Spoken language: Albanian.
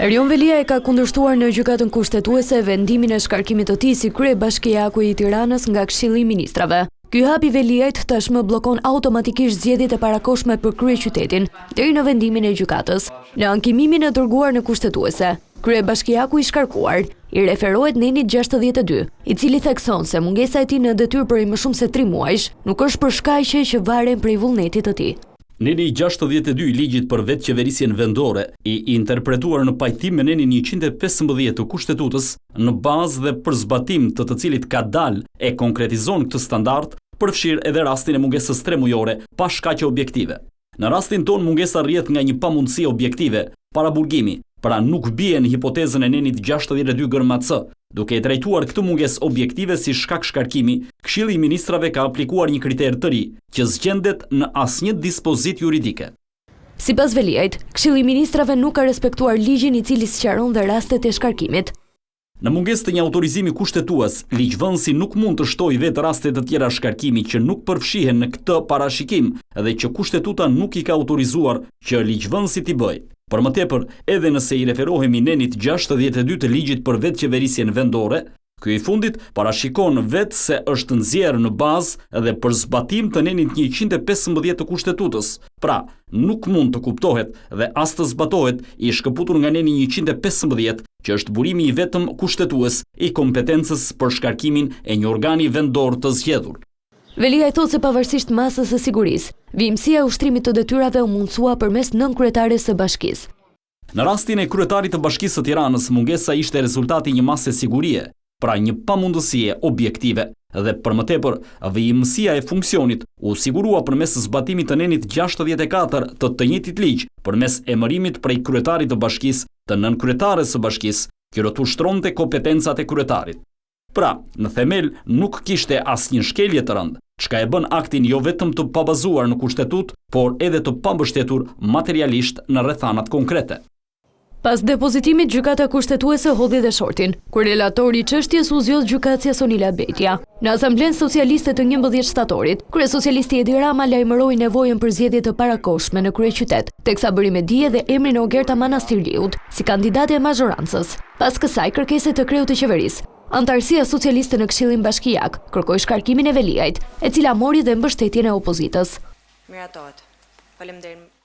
Erion Velia e ka kundërshtuar në gjykatën kushtetuese vendimin e shkarkimit të tij si kryebashkiaku i Tiranës nga Këshilli i Ministrave. Ky hap i Veliajt tashmë bllokon automatikisht zgjedhjet e parakohshme për kryeqytetin deri në vendimin e gjykatës. Në ankimimin e dërguar në kushtetuese, kryebashkiaku i shkarkuar i referohet Nenit 62, i cili thekson se mungesa e tij në detyrë për më shumë se 3 muajsh nuk është për shkaqe që varen prej vullnetit të tij. Neni 62 i ligjit për vetë qeverisjen vendore i interpretuar në pajtim me nenin 115 të kushtetutës në bazë dhe për zbatim të cilit ka dalë e konkretizon këtë standard, përfshir edhe rastin e mungesës 3 mujore pa shkaqe objektive. Në rastin ton mungesa rrjedh nga një pamundësi objektive, para burgimi, pra nuk bie në hipotezën e nenit 62 gërmac. Duke e trajtuar këtë mungesë objektive si shkak shkarkimi, Këshilli i Ministrave ka aplikuar një kriter të ri, që zgjendet në asnjë dispozit juridike. Sipas Veliajt, Këshilli i Ministrave nuk ka respektuar ligjin i cili sqaron dhe rastet e shkarkimit. Në mungesë të një autorizimi kushtetues, ligjvënësi nuk mund të shtojë vetë raste të tjera shkarkimi që nuk përfshihen në këtë parashikim dhe që kushtetuta nuk i ka autorizuar që ligjvënësi t'i bëjë. Për më tepër, edhe nëse i referohemi nenit 62 të ligjit për vetë qeverisjen vendore, ky i fundit parashikon vetë se është nxjerrë në bazë dhe për zbatim të nenit 115 të kushtetutës. Pra, nuk mund të kuptohet dhe as të zbatohet i shkëputur nga neni 115, që është burimi i vetëm kushtetues i kompetencës për shkarkimin e një organi vendor të zgjedhur. Velia thot se pavarësisht masës së sigurisë, vimësia e ushtrimit të detyrave u mundsua përmes nënkryetares së bashkisë. Në rastin e kryetarit të Bashkisë së Tiranës, mungesa ishte rezultati një mase sigurie, pra një pamundësie objektive, dhe për më tepër, vimësia e funksionit u sigurua përmes zbatimit të nenit 64 të njëjtit ligj, përmes emërimit prej kryetarit të Bashkisë të nënkryetares së Bashkisë, që do të ushtronte kompetencat e kryetarit. Pra, në themel nuk kishte asnjë shkelje të rëndë, çka e bën aktin jo vetëm të pabazuar në kushtetut, por edhe të pambështetur materialisht në rrethanat konkrete. Pas depozitimit, gjykata kushtetuese hodhi dhe shortin, kur relatori i çështjes u zgjodh gjykatësia Sonila Betja. Në Asamblenë Socialiste të 11 shtatorit, kryesocialisti Edi Rama lajmëroi nevojën për zgjedhje të parakohshme në kryeqytet, teksa bëri me dije dhe emrin e Ogerta Manastirliut si kandidate e mazhorancës. Pas kësaj kërkesë të kreut të qeverisë, Antarësia Socialiste në Këshillin Bashkiak kërkoi shkarkimin e Veliajt, e cila mori dhe mbështetjen e opozitës. Miratohet. Faleminderit.